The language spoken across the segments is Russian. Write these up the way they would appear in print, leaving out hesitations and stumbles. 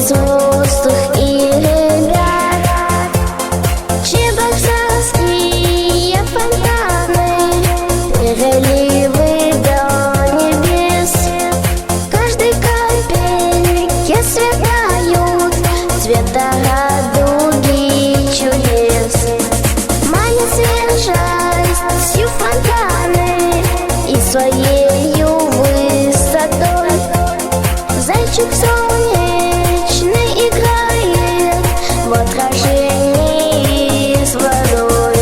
взрослых и ребят. Чебоксарские фонтаны, переливы до небес. Каждой капельке сверкают цвета радуги чудес. Манят свежестью фонтаны и своею высотой. Зайчик солнечный играет в отражении с водой.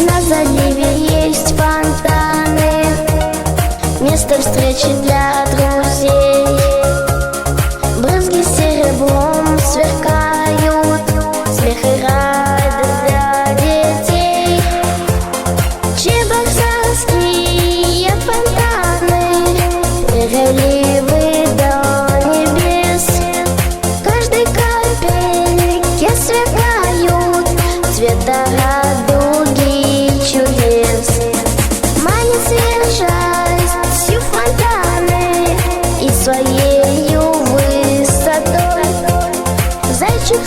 На заливе есть фонтаны, место встречи для друзей. Брызги серебром сверкают, смех и радость для детей. Чебоксарские фонтаны, переливы до небес. Каждой капельке сверкают цвета радуги чудес. Манят свежестью фонтаны и своею высотой. Зайчик